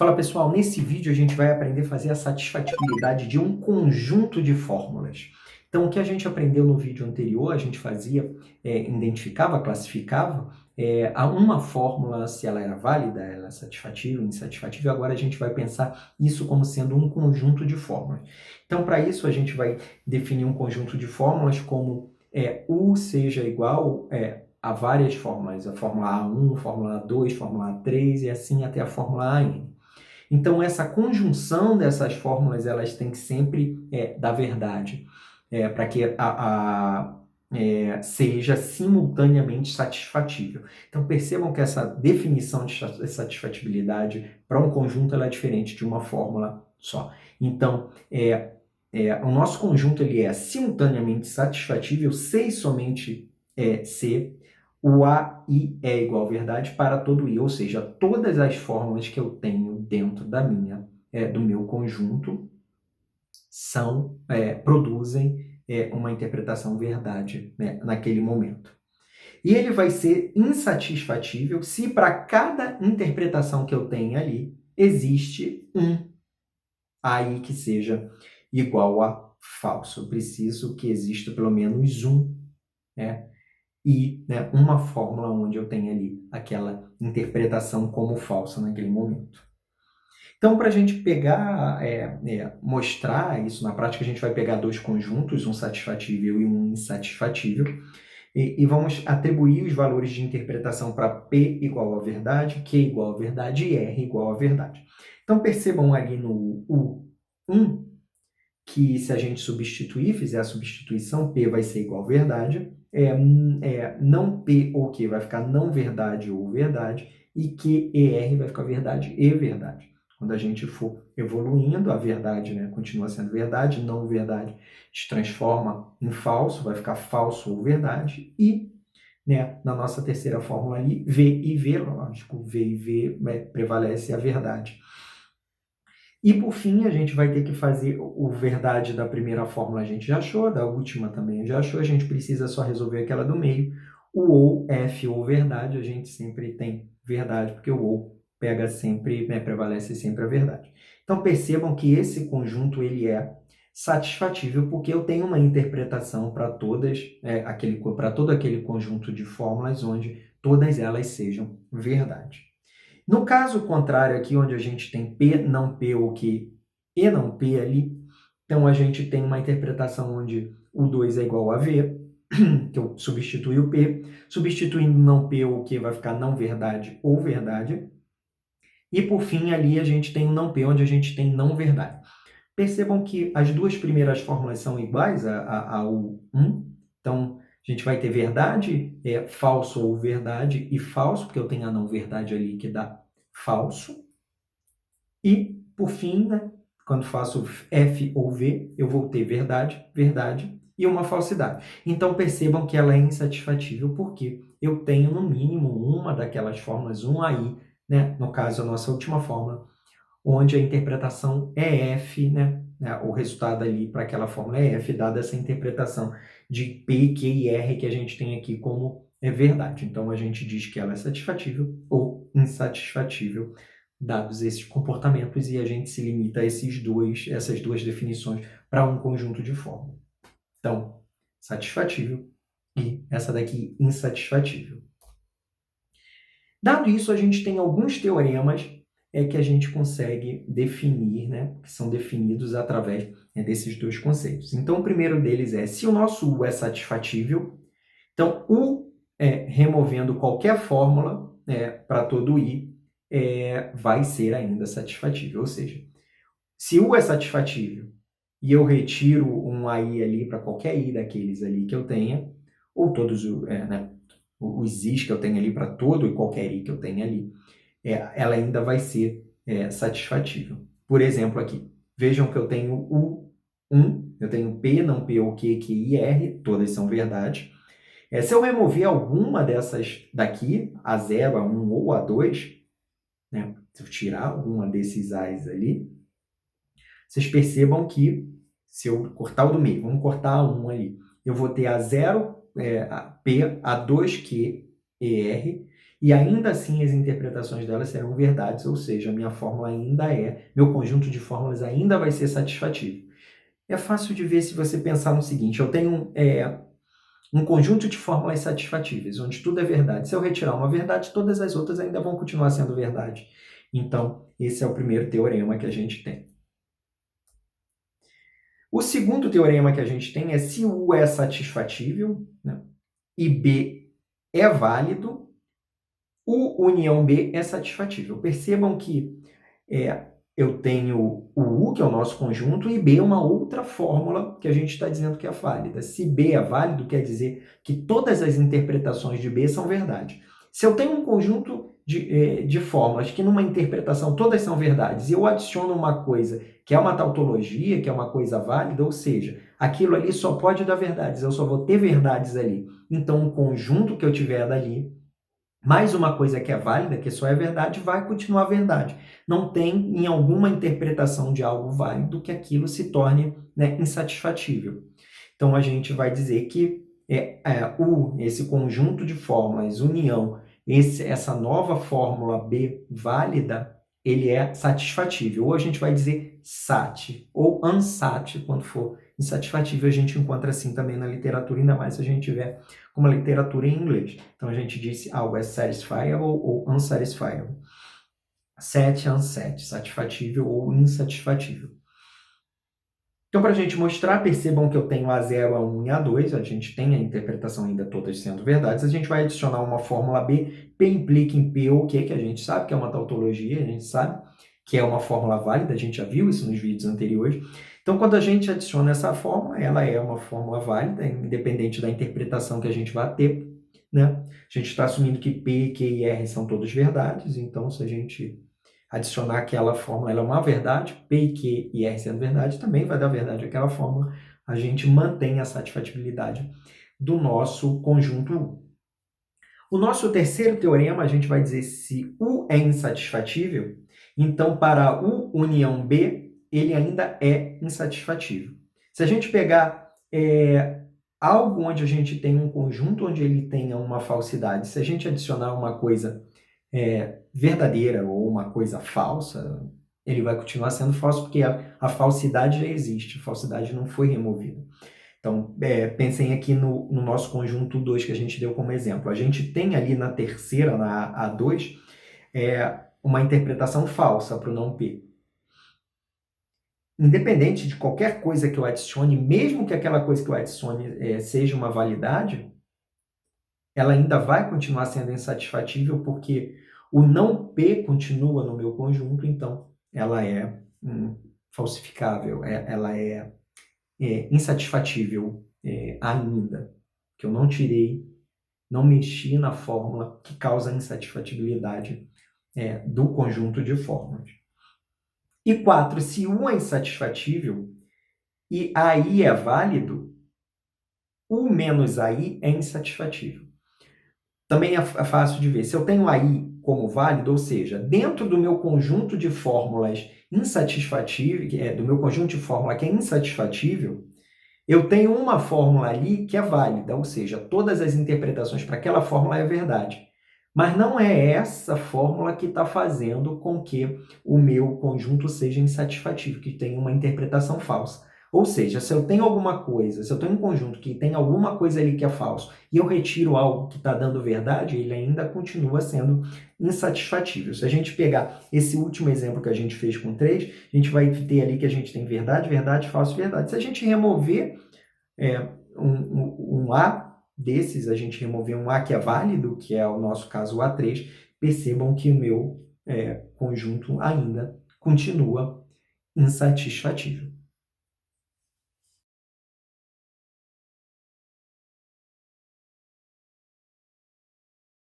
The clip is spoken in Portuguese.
Fala pessoal, nesse vídeo a gente vai aprender a fazer a satisfatibilidade de um conjunto de fórmulas. Então, o que a gente aprendeu no vídeo anterior, a gente fazia, identificava, classificava a uma fórmula, se ela era válida, ela era satisfatível, insatisfatível. Agora a gente vai pensar isso como sendo um conjunto de fórmulas. Então, para isso, a gente vai definir um conjunto de fórmulas como U seja igual a várias fórmulas, a fórmula A1, fórmula A2, fórmula A3 e assim até a fórmula AN. Então, essa conjunção dessas fórmulas, elas têm que sempre dar verdade, para que seja simultaneamente satisfatível. Então, percebam que essa definição de satisfatibilidade para um conjunto ela é diferente de uma fórmula só. Então, o nosso conjunto ele é simultaneamente satisfatível se e somente se o AI é igual a verdade para todo I, ou seja, todas as fórmulas que eu tenho dentro do meu conjunto produzem uma interpretação verdade, né, naquele momento. E ele vai ser insatisfatível se para cada interpretação que eu tenho ali existe um AI que seja igual a falso. Eu preciso que exista pelo menos um, né? E uma fórmula onde eu tenho ali aquela interpretação como falsa naquele momento. Então, para a gente pegar, mostrar isso na prática, a gente vai pegar dois conjuntos, um satisfatível e um insatisfatível, e vamos atribuir os valores de interpretação para P igual a verdade, Q igual a verdade e R igual a verdade. Então, percebam ali no U1 que se a gente substituir, fizer a substituição, P vai ser igual a verdade, não P ou Q vai ficar não verdade ou verdade, e Q e R vai ficar verdade e verdade. Quando a gente for evoluindo, a verdade continua sendo verdade, não verdade se transforma em falso, vai ficar falso ou verdade, e na nossa terceira fórmula ali, V e V, lógico, V e V prevalece a verdade. E, por fim, a gente vai ter que fazer o verdade da primeira fórmula, a gente já achou, da última também já achou, a gente precisa só resolver aquela do meio. O ou, F ou verdade, a gente sempre tem verdade, porque o ou pega sempre, prevalece sempre a verdade. Então, percebam que esse conjunto ele é satisfatível, porque eu tenho uma interpretação para para todo aquele conjunto de fórmulas onde todas elas sejam verdade. No caso contrário aqui, onde a gente tem P, não P ou Q e não P ali, então a gente tem uma interpretação onde o 2 é igual a V, que eu substitui o P, substituindo não P ou Q vai ficar não verdade ou verdade, e por fim ali a gente tem o não P, onde a gente tem não verdade. Percebam que as duas primeiras fórmulas são iguais ao 1, então a gente vai ter verdade, falso ou verdade e falso, porque eu tenho a não verdade ali que dá falso. E, por fim, quando faço F ou V, eu vou ter verdade, verdade e uma falsidade. Então, percebam que ela é insatisfatível porque eu tenho, no mínimo, uma daquelas fórmulas, um aí, no caso, a nossa última fórmula, onde a interpretação é F, o resultado ali para aquela fórmula é F, dada essa interpretação de P, Q e R que a gente tem aqui como verdade. Então, a gente diz que ela é satisfatível ou insatisfatível, dados esses comportamentos, e a gente se limita a essas duas definições para um conjunto de fórmulas. Então, satisfatível e essa daqui insatisfatível. Dado isso, a gente tem alguns teoremas que a gente consegue definir, que são definidos através desses dois conceitos. Então, o primeiro deles é, se o nosso U é satisfatível, então U, removendo qualquer fórmula para todo I, vai ser ainda satisfatível. Ou seja, se U é satisfatível e eu retiro um AI ali para qualquer I daqueles ali que eu tenha, ou todos os Is que eu tenho ali para todo e qualquer I que eu tenha ali, ela ainda vai ser satisfatível. Por exemplo, aqui, vejam que eu tenho U1, eu tenho P, não P ou Q, Q e R, todas são verdade. Se eu remover alguma dessas daqui, A0, A1 ou A2, se eu tirar alguma desses A's ali, vocês percebam que, se eu cortar o do meio, vamos cortar A1 ali, eu vou ter A0, P, A2, Q e R, e ainda assim as interpretações delas serão verdades, ou seja, a minha fórmula meu conjunto de fórmulas ainda vai ser satisfatível. É fácil de ver se você pensar no seguinte: eu tenho um conjunto de fórmulas satisfatíveis, onde tudo é verdade. Se eu retirar uma verdade, todas as outras ainda vão continuar sendo verdade. Então, esse é o primeiro teorema que a gente tem. O segundo teorema que a gente tem é se U é satisfatível, né, e B é válido, U união B é satisfatível. Percebam que eu tenho o U, que é o nosso conjunto, e B é uma outra fórmula que a gente está dizendo que é válida. Se B é válido, quer dizer que todas as interpretações de B são verdade. Se eu tenho um conjunto de fórmulas que numa interpretação todas são verdades, e eu adiciono uma coisa que é uma tautologia, que é uma coisa válida, ou seja, aquilo ali só pode dar verdades, eu só vou ter verdades ali. Então, o conjunto que eu tiver dali mais uma coisa que é válida, que só é verdade, vai continuar verdade. Não tem em alguma interpretação de algo válido que aquilo se torne, né, insatisfatível. Então a gente vai dizer que esse conjunto de fórmulas, união, essa nova fórmula B válida, ele é satisfatível. Ou a gente vai dizer sat, ou unsat, quando for insatisfatível. A gente encontra assim também na literatura, ainda mais se a gente tiver como a literatura em inglês. Então a gente diz se algo é satisfiable ou unsatisfiable. Sat, unsat, satisfatível ou insatisfatível. Então, para a gente mostrar, percebam que eu tenho A0, A1 e A2, a gente tem a interpretação ainda todas sendo verdades, a gente vai adicionar uma fórmula B, P implica em P ou Q, que a gente sabe que é uma tautologia, a gente sabe que é uma fórmula válida, a gente já viu isso nos vídeos anteriores. Então, quando a gente adiciona essa fórmula, ela é uma fórmula válida, independente da interpretação que a gente vai ter, né? A gente está assumindo que P, Q e R são todos verdades, então se a gente adicionar aquela fórmula, ela é uma verdade, P, Q e R sendo verdade, também vai dar verdade aquela fórmula, a gente mantém a satisfatibilidade do nosso conjunto U. O nosso terceiro teorema, a gente vai dizer se U é insatisfatível, então para U união B, ele ainda é insatisfatível. Se a gente pegar algo onde a gente tem um conjunto onde ele tenha uma falsidade, se a gente adicionar uma coisa verdadeira ou uma coisa falsa, ele vai continuar sendo falso porque a falsidade já existe, a falsidade não foi removida. Então, pensem aqui no nosso conjunto 2 que a gente deu como exemplo. A gente tem ali na terceira, na A2, uma interpretação falsa para o não P. Independente de qualquer coisa que eu adicione, mesmo que aquela coisa que eu adicione seja uma validade, ela ainda vai continuar sendo insatisfatível porque o não P continua no meu conjunto, então ela é falsificável, ela é insatisfatível ainda, que eu não tirei, não mexi na fórmula que causa a insatisfatibilidade do conjunto de fórmulas. E 4, se U é insatisfatível e AI é válido, U menos AI é insatisfatível. Também é fácil de ver. Se eu tenho AI como válido, ou seja, dentro do meu conjunto de fórmulas insatisfatível, do meu conjunto de fórmula que é insatisfatível, eu tenho uma fórmula ali que é válida, ou seja, todas as interpretações para aquela fórmula é verdade. Mas não é essa fórmula que está fazendo com que o meu conjunto seja insatisfatível, que tenha uma interpretação falsa. Ou seja, se eu tenho alguma coisa, se eu tenho um conjunto que tem alguma coisa ali que é falso, e eu retiro algo que está dando verdade, ele ainda continua sendo insatisfatível. Se a gente pegar esse último exemplo que a gente fez com 3, a gente vai ter ali que a gente tem verdade, verdade, falso, verdade. Se a gente remover um A desses, a gente remover um A que é válido, que é o nosso caso o A3, percebam que o meu conjunto ainda continua insatisfatível.